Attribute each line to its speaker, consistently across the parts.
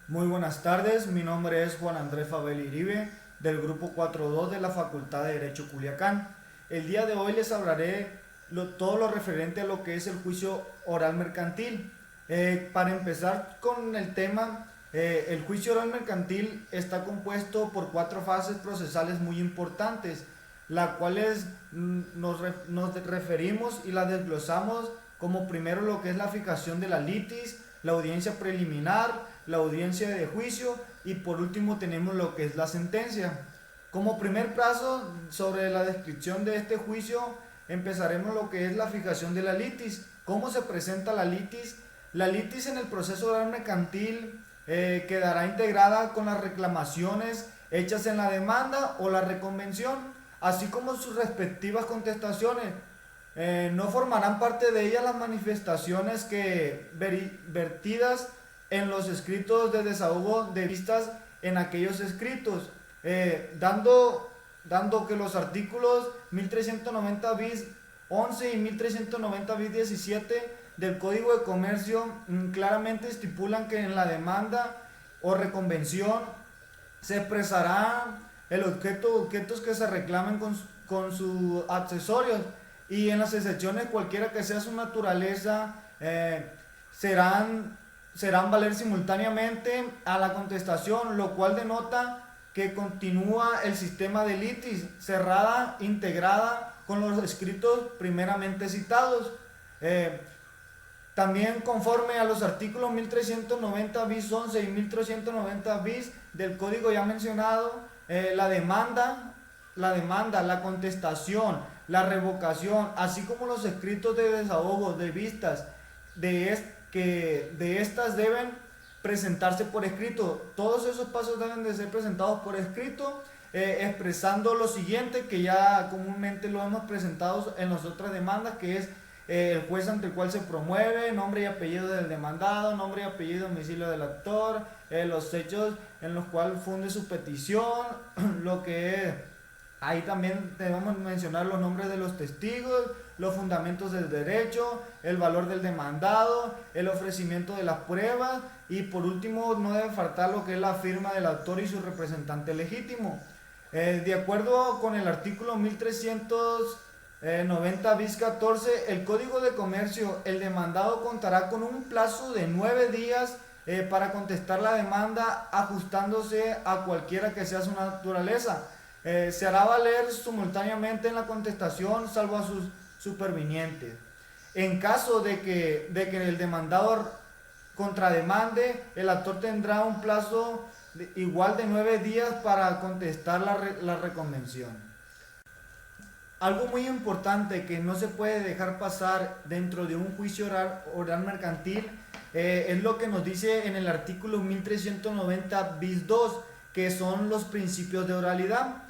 Speaker 1: Muy buenas tardes, mi nombre es Juan Andrés Fabel Iribe del grupo 4.2 de la Facultad de Derecho Culiacán. El día de hoy les hablaré todo lo referente a lo que es el juicio oral mercantil. Para empezar con el tema, el juicio oral mercantil está compuesto por 4 fases procesales muy importantes, las cuales nos referimos y las desglosamos como primero lo que es la fijación de la litis, la audiencia preliminar, la audiencia de juicio y por último tenemos lo que es la sentencia. Como primer paso sobre la descripción de este juicio empezaremos lo que es la fijación de la litis. ¿Cómo se presenta la litis? La litis en el proceso oral mercantil quedará integrada con las reclamaciones hechas en la demanda o la reconvención, así como sus respectivas contestaciones. No formarán parte de ella las manifestaciones que vertidas en los escritos de desahogo de vistas en aquellos escritos, dando que los artículos 1390 bis 11 y 1390 bis 17 del Código de Comercio claramente estipulan que en la demanda o reconvención se expresará el objetos que se reclamen con sus accesorios, y en las excepciones cualquiera que sea su naturaleza serán valer simultáneamente a la contestación, lo cual denota que continúa el sistema de litis cerrada, integrada con los escritos primeramente citados. También conforme a los artículos 1390 bis 11 y 1390 bis del código ya mencionado, la demanda, la contestación, la revocación, así como los escritos de desahogo de vistas que de estas deben presentarse por escrito. Todos esos pasos deben de ser presentados por escrito, expresando lo siguiente que ya comúnmente lo hemos presentado en las otras demandas, que es el juez ante el cual se promueve, nombre y apellido del demandado, nombre y apellido, domicilio del actor, los hechos en los cuales funde su petición, lo que es. Ahí también debemos mencionar los nombres de los testigos, los fundamentos del derecho, el valor del demandado, el ofrecimiento de las pruebas y por último no debe faltar lo que es la firma del autor y su representante legítimo. De acuerdo con el artículo 1390 bis 14, el Código de Comercio, el demandado contará con un plazo de 9 días para contestar la demanda, ajustándose a cualquiera que sea su naturaleza. Se hará valer simultáneamente en la contestación salvo a sus supervinientes. En caso de que el demandador contrademande, el actor tendrá un plazo igual de 9 días para contestar la reconvención. Algo muy importante que no se puede dejar pasar dentro de un juicio oral mercantil es lo que nos dice en el artículo 1390 bis 2, que son los principios de oralidad.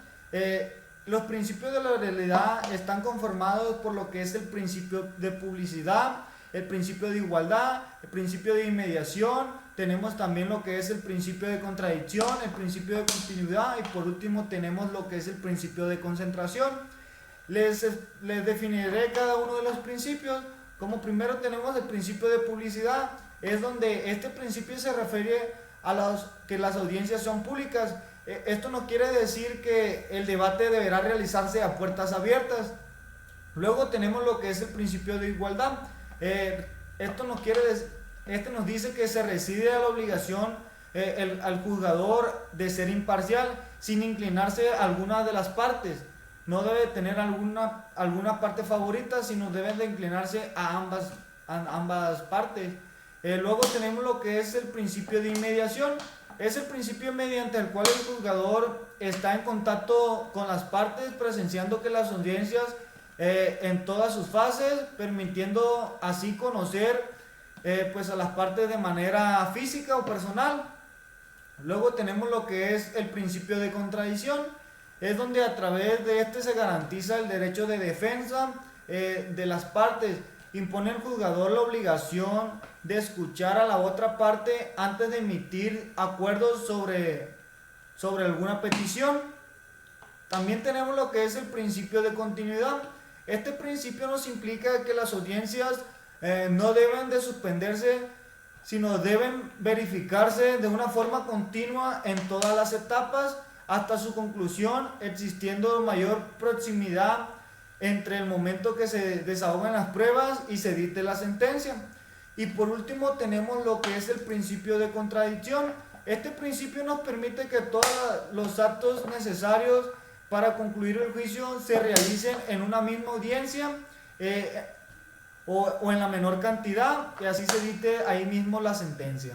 Speaker 1: Los principios de la oralidad están conformados por lo que es el principio de publicidad, el principio de igualdad, el principio de inmediación, tenemos también lo que es el principio de contradicción, el principio de continuidad y por último tenemos lo que es el principio de concentración. Les definiré cada uno de los principios. Como primero tenemos el principio de publicidad, es donde este principio se refiere a que las audiencias son públicas. Esto no quiere decir que el debate deberá realizarse a puertas abiertas. Luego tenemos lo que es el principio de igualdad. Esto nos dice que se reside a la obligación al juzgador de ser imparcial sin inclinarse a alguna de las partes. No debe tener alguna parte favorita, sino debe de inclinarse a ambas partes. Luego tenemos lo que es el principio de inmediación. Es el principio mediante el cual el juzgador está en contacto con las partes, presenciando que las audiencias en todas sus fases, permitiendo así conocer pues a las partes de manera física o personal. Luego tenemos lo que es el principio de contradicción. Es donde a través de este se garantiza el derecho de defensa de las partes. Impone al juzgador la obligación de escuchar a la otra parte antes de emitir acuerdos sobre alguna petición. También tenemos lo que es el principio de continuidad. Este principio nos implica que las audiencias no deben de suspenderse sino deben verificarse de una forma continua en todas las etapas hasta su conclusión, existiendo mayor proximidad entre el momento que se desahogan las pruebas y se dicte la sentencia. Y por último tenemos lo que es el principio de contradicción. Este principio nos permite que todos los actos necesarios para concluir el juicio se realicen en una misma audiencia o en la menor cantidad, y así se dicte ahí mismo la sentencia.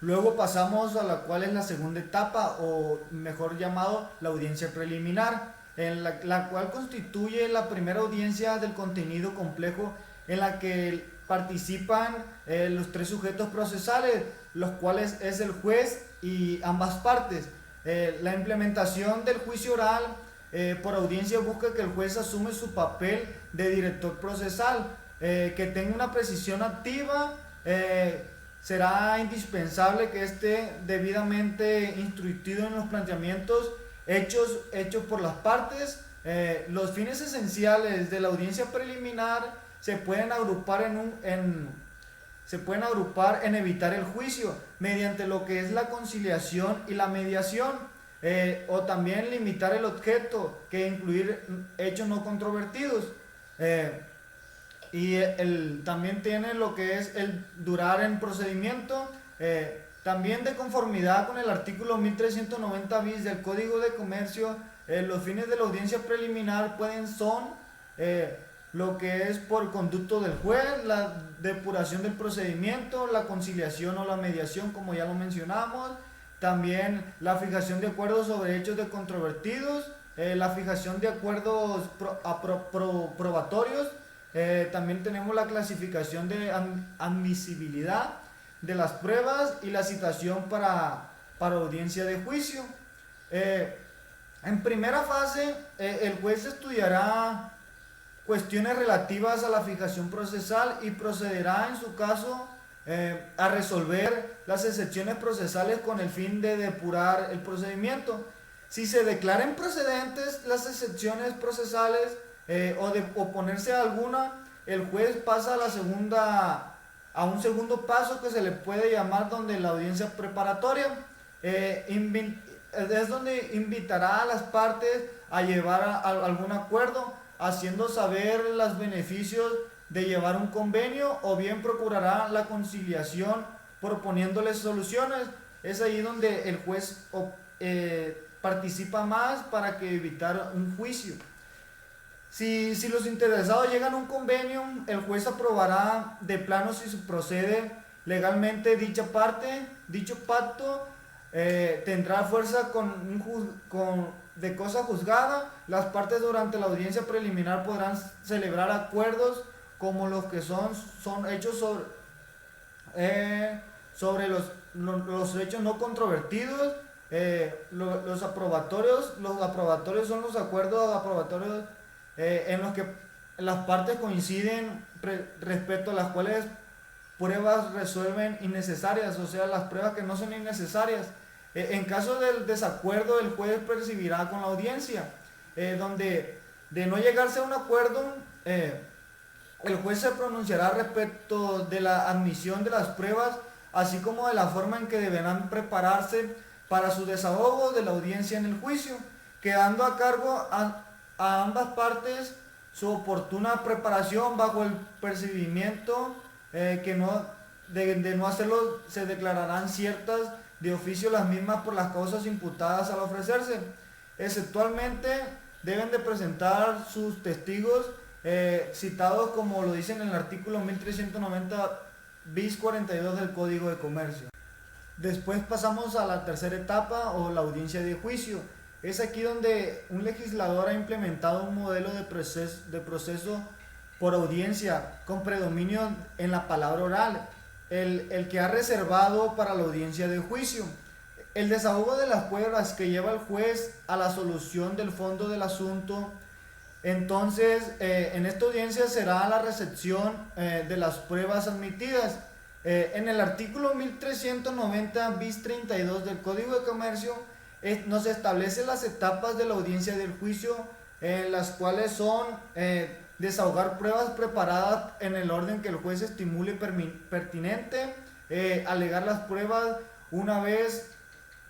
Speaker 1: Luego pasamos a la cual es la segunda etapa, o mejor llamado la audiencia preliminar, en la cual constituye la primera audiencia del contenido complejo en la que participan los tres sujetos procesales, los cuales es el juez y ambas partes. La implementación del juicio oral por audiencia busca que el juez asume su papel de director procesal, que tenga una precisión activa. Será indispensable que esté debidamente instruido en los planteamientos hechos por las partes. Los fines esenciales de la audiencia preliminar se pueden agrupar en evitar el juicio mediante lo que es la conciliación y la mediación, o también limitar el objeto, que incluir hechos no controvertidos. También tiene lo que es el durar en procedimiento, también de conformidad con el artículo 1390 bis del Código de Comercio. Los fines de la audiencia preliminar son lo que es por conducto del juez, la depuración del procedimiento, la conciliación o la mediación, como ya lo mencionamos, también la fijación de acuerdos sobre hechos de controvertidos, la fijación de acuerdos probatorios. También tenemos la clasificación de admisibilidad de las pruebas y la citación para audiencia de juicio. En primera fase, el juez estudiará cuestiones relativas a la fijación procesal y procederá en su caso a resolver las excepciones procesales con el fin de depurar el procedimiento. Si se declaren procedentes las excepciones procesales o de oponerse a alguna, el juez pasa a un segundo paso que se le puede llamar donde la audiencia preparatoria. Es donde invitará a las partes a llevar a algún acuerdo, haciendo saber los beneficios de llevar un convenio, o bien procurará la conciliación proponiéndoles soluciones. Es ahí donde el juez participa más para que evitar un juicio. Si los interesados llegan a un convenio, el juez aprobará de plano si se procede legalmente dicho pacto. Tendrá fuerza de cosa juzgada. Las partes durante la audiencia preliminar podrán celebrar acuerdos como los que son hechos sobre los hechos no controvertidos. Los aprobatorios son los acuerdos aprobatorios en los que las partes coinciden respecto a las cuales pruebas resuelven innecesarias, o sea, las pruebas que no son innecesarias. En caso del desacuerdo, el juez percibirá con la audiencia, donde de no llegarse a un acuerdo, el juez se pronunciará respecto de la admisión de las pruebas, así como de la forma en que deberán prepararse para su desahogo de la audiencia en el juicio, quedando a cargo a ambas partes su oportuna preparación. Bajo el percibimiento de no hacerlo, se declararán ciertas de oficio las mismas por las causas imputadas al ofrecerse. Exceptualmente deben de presentar sus testigos citados, como lo dicen en el artículo 1390 bis 42 del Código de Comercio. Después pasamos a la tercera etapa, o la audiencia de juicio. Es aquí donde un legislador ha implementado un modelo de proceso por audiencia con predominio en la palabra oral, el que ha reservado para la audiencia de juicio. El desahogo de las pruebas que lleva el juez a la solución del fondo del asunto. Entonces, en esta audiencia será la recepción de las pruebas admitidas. En el artículo 1390 bis 32 del Código de Comercio nos establece las etapas de la audiencia del juicio, las cuales son desahogar pruebas preparadas en el orden que el juez estimule pertinente, alegar las pruebas una vez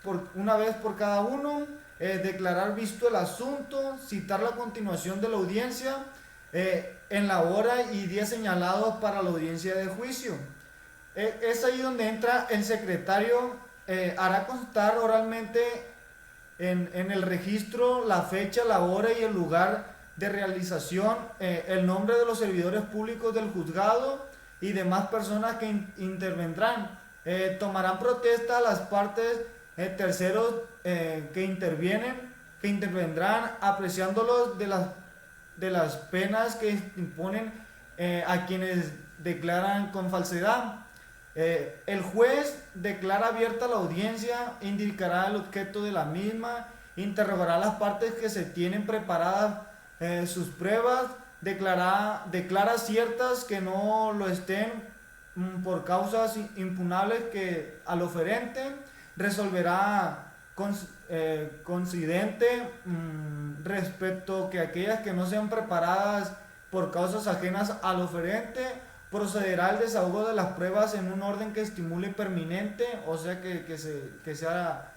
Speaker 1: por cada uno, declarar visto el asunto, citar la continuación de la audiencia en la hora y día señalados para la audiencia de juicio. Es ahí donde entra el secretario, hará constar oralmente en el registro la fecha, la hora y el lugar de realización, el nombre de los servidores públicos del juzgado y demás personas que intervendrán. Tomarán protesta a las partes terceros que intervendrán, apreciándolos de las penas que imponen a quienes declaran con falsedad. El juez declara abierta la audiencia, indicará el objeto de la misma, interrogará a las partes que se tienen preparadas sus pruebas, declara ciertas que no lo estén por causas impugnables que al oferente, resolverá coincidente respecto que aquellas que no sean preparadas por causas ajenas al oferente, procederá al desahogo de las pruebas en un orden que estimule permanente, o sea que sea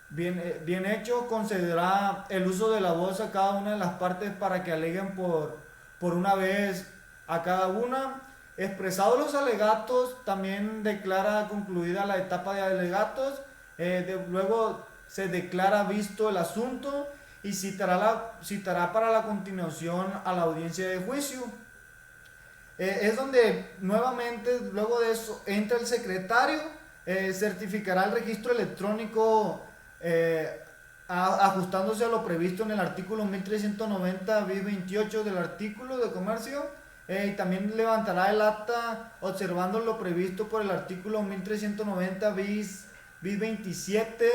Speaker 1: bien hecho, concederá el uso de la voz a cada una de las partes para que aleguen por una vez a cada una. Expresados los alegatos, también declara concluida la etapa de alegatos, luego se declara visto el asunto y citará para la continuación a la audiencia de juicio. Es donde nuevamente, luego de eso, entra el secretario, certificará el registro electrónico ajustándose a lo previsto en el artículo 1390 bis 28 del artículo de comercio, y también levantará el acta observando lo previsto por el artículo 1390 bis 27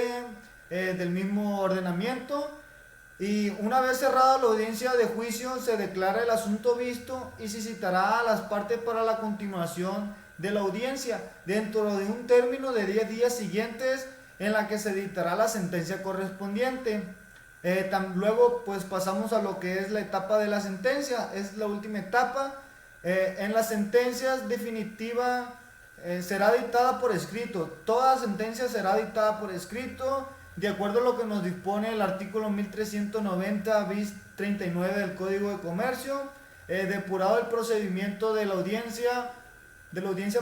Speaker 1: del mismo ordenamiento. Y una vez cerrada la audiencia de juicio, se declara el asunto visto y se citará a las partes para la continuación de la audiencia dentro de un término de 10 días siguientes, en la que se dictará la sentencia correspondiente. Luego pues pasamos a lo que es la etapa de la sentencia, es la última etapa. En las sentencias definitiva será dictada por escrito. Toda sentencia será dictada por escrito, de acuerdo a lo que nos dispone el artículo 1390 bis 39 del Código de Comercio. Depurado el procedimiento de la audiencia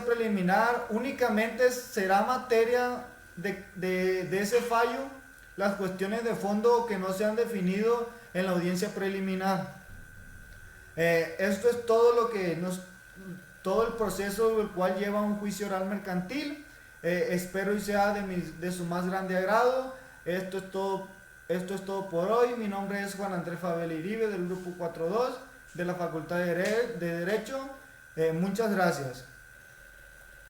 Speaker 1: preliminar, únicamente será materia de ese fallo las cuestiones de fondo que no se han definido en la audiencia preliminar. Esto es todo el proceso el cual lleva un juicio oral mercantil. Espero y sea de su más grande agrado. Esto es todo por hoy. Mi nombre es Juan Andrés Fabel Iribe, del grupo 42 de la Facultad de Derecho. Muchas gracias.